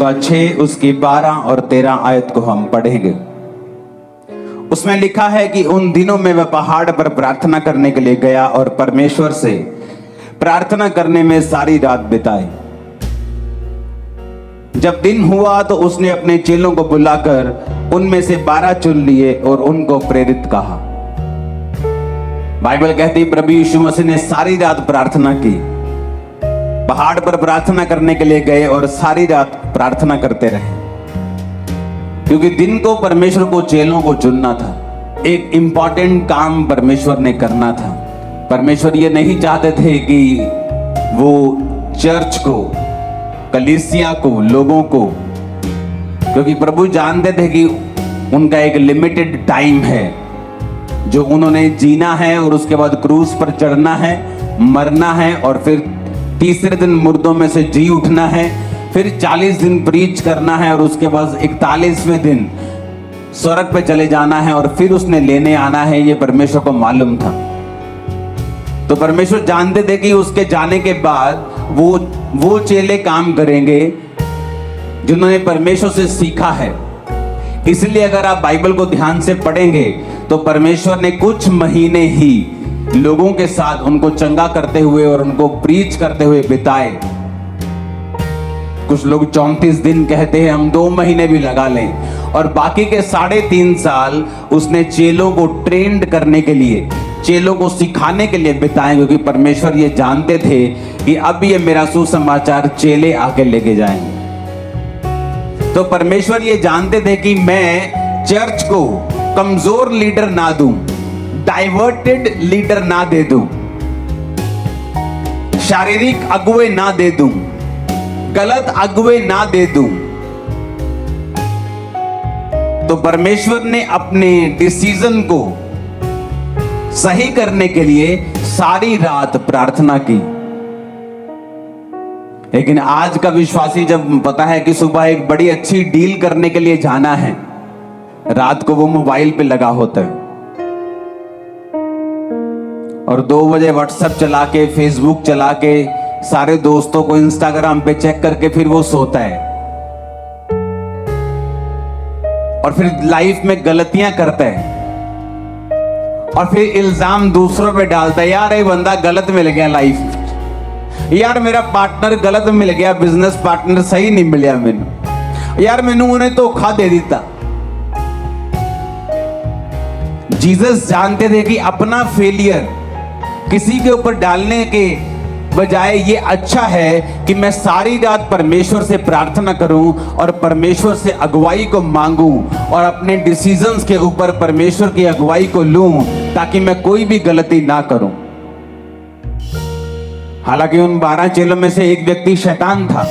लूंगा 6 उसकी 12 और 13 आयत को हम पढ़ेंगे। उसमें लिखा है कि उन दिनों में वह पहाड़ पर प्रार्थना करने के लिए गया और परमेश्वर से प्रार्थना करने में सारी रात बिताई। जब दिन हुआ तो उसने अपने चेलों को बुलाकर उनमें से 12 चुन लिए और उनको प्रेरित कहा। बाइबल कहती प्रभु यीशु मसीह ने सारी रात प्रार्थना की, पहाड़ पर प्रार्थना करने के लिए गए और सारी रात प्रार्थना करते रहे, क्योंकि दिन को परमेश्वर को चेलों को चुनना था। एक इंपॉर्टेंट काम परमेश्वर ने करना था। परमेश्वर ये नहीं चाहते थे कि वो चर्च को, कलीसिया को, लोगों को, क्योंकि प्रभु जानते थे कि उनका एक लिमिटेड टाइम है जो उन्होंने जीना है और उसके बाद क्रूस पर चढ़ना है, मरना है और फिर तीसरे दिन मुर्दों में से जी उठना है, फिर 40 दिन प्रीच करना है और उसके बाद 41वें दिन स्वर्ग पे चले जाना है और फिर उसने लेने आना है। ये परमेश्वर को मालूम था। तो परमेश्वर जानते थे कि उसके जाने के बाद वो चेले काम करेंगे जिन्होंने परमेश्वर से सीखा है। इसलिए अगर आप बाइबल को ध्यान से पढ़ेंगे तो परमेश्वर ने कुछ महीने ही लोगों के साथ उनको चंगा करते हुए और उनको प्रीच करते हुए बिताए। कुछ लोग 34 दिन कहते हैं, हम 2 महीने भी लगा लें। और बाकी के 3.5 साल उसने चेलों को ट्रेंड करने के लिए, चेलों को सिखाने के लिए बिताए, क्योंकि परमेश्वर ये जानते थे कि अब ये मेरा सुसमाचार चेले आके लेके जाएंगे। तो परमेश्वर ये जानते थे कि मैं चर्च को कमजोर लीडर ना दूं, डाइवर्टेड लीडर ना दे दूं, शारीरिक अगुवे ना दे दूं, गलत अगुवे ना दे दूं। तो परमेश्वर ने अपने डिसीजन को सही करने के लिए सारी रात प्रार्थना की। लेकिन आज का विश्वासी जब पता है कि सुबह एक बड़ी अच्छी डील करने के लिए जाना है, रात को वो मोबाइल पे लगा होता है और 2 बजे व्हाट्सएप चला के, फेसबुक चला के, सारे दोस्तों को इंस्टाग्राम पे चेक करके फिर वो सोता है और फिर लाइफ में गलतियां करता है और फिर इल्जाम दूसरों पे डालता है। यार ये बंदा गलत मिल गया लाइफ में, यार मेरा पार्टनर गलत मिल गया, बिजनेस पार्टनर सही नहीं मिलिया मैनू, यार मैनू उन्हें धोखा दे दिता। जीसस जानते थे कि अपना फेलियर किसी के ऊपर डालने के बजाय ये अच्छा है कि मैं सारी रात परमेश्वर से प्रार्थना करूं और परमेश्वर से अगुवाई को मांगूं और अपने डिसीजंस के ऊपर परमेश्वर की अगुवाई को लूं, ताकि मैं कोई भी गलती ना करूं। हालांकि उन 12 चेलों में से एक व्यक्ति शैतान था,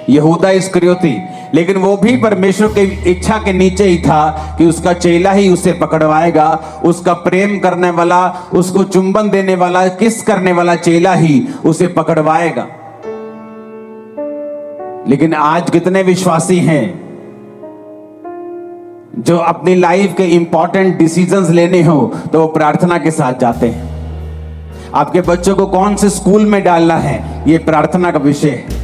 यहूदा इस्करियोती, लेकिन वो भी परमेश्वर की इच्छा के नीचे ही था कि उसका चेला ही उसे पकड़वाएगा, उसका प्रेम करने वाला, उसको चुंबन देने वाला, किस करने वाला चेला ही उसे पकड़वाएगा। लेकिन आज कितने विश्वासी हैं जो अपनी लाइफ के इंपॉर्टेंट डिसीजंस लेने हो तो वो प्रार्थना के साथ जाते हैं। आपके बच्चों को कौन से स्कूल में डालना है, ये प्रार्थना का विषय है।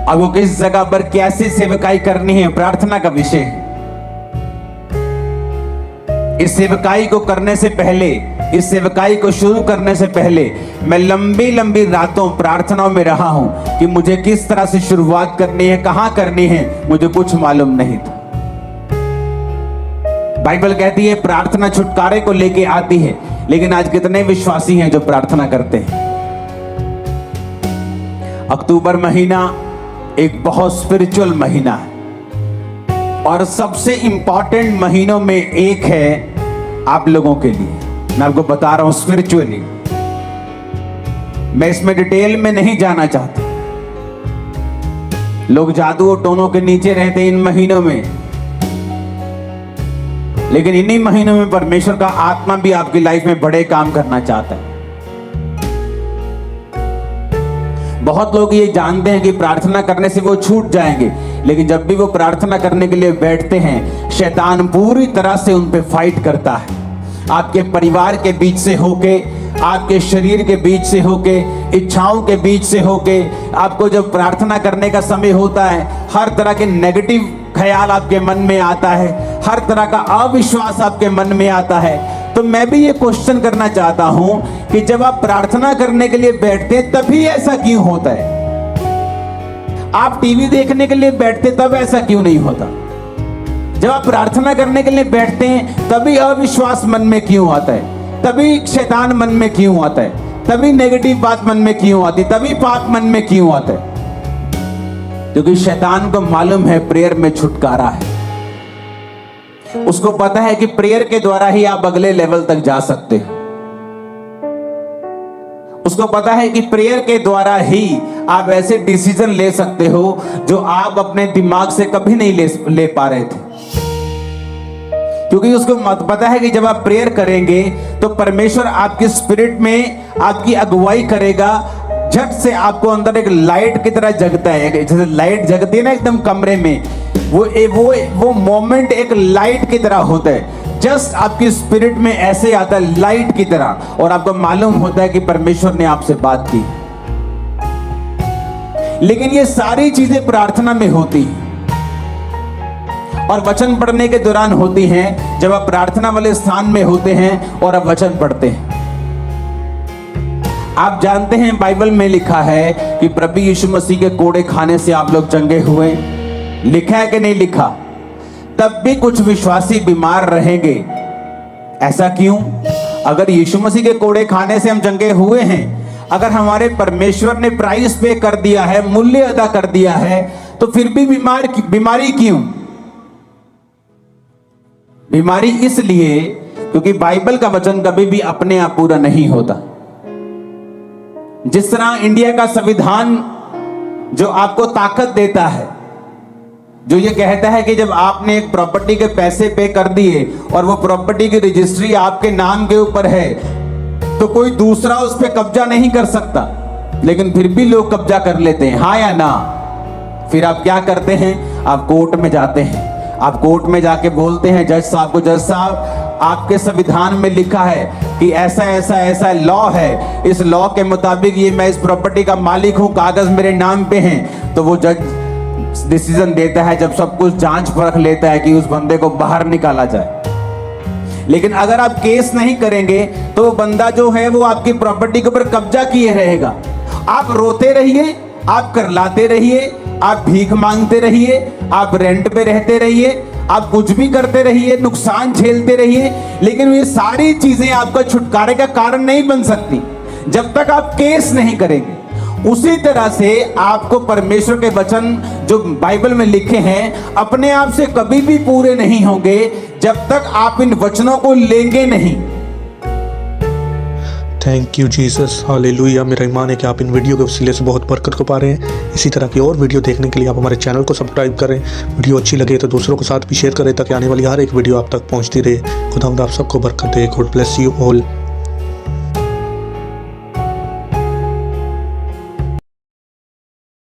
अब वो किस जगह पर कैसे सेवकाई करनी है, प्रार्थना का विषय है। इस सेवकाई को करने से पहले, इस सेवकाई को शुरू करने से पहले मैं लंबी लंबी रातों प्रार्थनाओं में रहा हूं कि मुझे किस तरह से शुरुआत करनी है, कहां करनी है, मुझे कुछ मालूम नहीं था। बाइबल कहती है प्रार्थना छुटकारे को लेके आती है, लेकिन आज कितने विश्वासी हैं जो प्रार्थना करते हैं। अक्टूबर महीना एक बहुत स्पिरिचुअल महीना है और सबसे इंपॉर्टेंट महीनों में एक है आप लोगों के लिए। मैं आपको बता रहा हूं स्पिरिचुअली, मैं इसमें डिटेल में नहीं जाना चाहता। लोग जादू और टोनों के नीचे रहते इन महीनों में, लेकिन इन्हीं महीनों में परमेश्वर का आत्मा भी आपकी लाइफ में बड़े काम करना चाहता है। बहुत लोग ये जानते हैं कि प्रार्थना करने से वो छूट जाएंगे, लेकिन जब भी वो प्रार्थना करने के लिए बैठते हैं, शैतान पूरी तरह से उन पे फाइट करता है। आपके परिवार के बीच से होके, आपके शरीर के बीच से होके, इच्छाओं के बीच से होके, आपको जब प्रार्थना करने का समय होता है, हर तरह के नेगेटिव ख्याल आपके मन में आता है, हर तरह का अविश्वास आपके मन में आता है। तो मैं भी ये क्वेश्चन करना चाहता हूं कि जब आप प्रार्थना करने के लिए बैठते हैं तभी ऐसा क्यों होता है? आप टीवी देखने के लिए बैठते तब ऐसा क्यों नहीं होता? जब आप प्रार्थना करने के लिए बैठते हैं तभी अविश्वास मन में क्यों आता है? तभी शैतान मन में क्यों आता है? तभी नेगेटिव बात मन में क्यों आती है? तभी पाप मन में क्यों आता है? क्योंकि शैतान को मालूम है प्रेयर में छुटकारा है। उसको पता है कि प्रेयर के द्वारा ही आप अगले लेवल तक जा सकते हो। उसको पता है कि प्रेयर के द्वारा ही आप ऐसे डिसीजन ले सकते हो जो आप अपने दिमाग से कभी नहीं ले पा रहे थे। क्योंकि उसको पता है कि जब आप प्रेयर करेंगे तो परमेश्वर आपके स्पिरिट में आपकी अगुवाई करेगा। झट से आपको अंदर एक लाइट की तरह जगता है, जैसे लाइट जगती है ना एकदम कमरे में, वो मोमेंट एक लाइट की तरह होता है। जस्ट आपकी स्पिरिट में ऐसे आता है लाइट की तरह, और आपको मालूम होता है कि परमेश्वर ने आपसे बात की। लेकिन ये सारी चीजें प्रार्थना में होती हैं और वचन पढ़ने के दौरान होती हैं, जब आप प्रार्थना वाले स्थान में होते हैं और आप वचन पढ़ते हैं। आप जानते हैं बाइबल में लिखा है कि प्रभु यीशु मसीह के कोड़े खाने से आप लोग चंगे हुए। लिखा है कि नहीं लिखा? तब भी कुछ विश्वासी बीमार रहेंगे। ऐसा क्यों? अगर यीशु मसीह के कोड़े खाने से हम चंगे हुए हैं, अगर हमारे परमेश्वर ने प्राइस पे कर दिया है, मूल्य अदा कर दिया है, तो फिर भी बीमारी क्यों? बीमारी इसलिए क्योंकि बाइबल का वचन कभी भी अपने आप पूरा नहीं होता। जिस तरह इंडिया का संविधान जो आपको ताकत देता है, जो ये कहता है कि जब आपने एक प्रॉपर्टी के पैसे पे कर दिए और वो प्रॉपर्टी की रजिस्ट्री आपके नाम के ऊपर है, तो कोई दूसरा उस पर कब्जा नहीं कर सकता, लेकिन फिर भी लोग कब्जा कर लेते हैं, हाँ या ना? फिर आप क्या करते हैं? आप कोर्ट में जाते हैं। आप कोर्ट में जाके बोलते हैं जज साहब को, जज साहब आपके संविधान में लिखा है कि ऐसा ऐसा ऐसा लॉ है, इस लॉ के मुताबिक ये मैं इस प्रॉपर्टी का मालिक हूं, कागज मेरे नाम पे हैं। तो वो जज डिसीजन देता है, जब सब कुछ जांच परख लेता है कि उस बंदे को बाहर निकाला जाए। लेकिन अगर आप केस नहीं करेंगे तो वो बंदा जो है वो आपकी प्रॉपर्टी के ऊपर कब्जा किए रहेगा। आप रोते रहिए, आप करलाते रहिए, आप भीख मांगते रहिए, आप रेंट पे रहते रहिए, आप कुछ भी करते रहिए, नुकसान झेलते रहिए, लेकिन ये सारी चीजें आपका छुटकारे का कारण नहीं बन सकती जब तक आप केस नहीं करेंगे। उसी तरह से आपको परमेश्वर के वचन जो बाइबल में लिखे हैं अपने आप से कभी भी पूरे नहीं होंगे जब तक आप इन वचनों को लेंगे नहीं। Thank you Jesus, hallelujah. मेरा ईमान है कि आप इन वीडियो के वसीले से बहुत बरकत को पा रहे हैं। इसी तरह की और वीडियो देखने के लिए आप हमारे चैनल को सब्सक्राइब करें। वीडियो अच्छी लगे तो दूसरों के साथ भी शेयर करें ताकि आने वाली हर एक वीडियो आप तक पहुंचती रहे। खुदा आप सबको बरकत दे। God bless you all.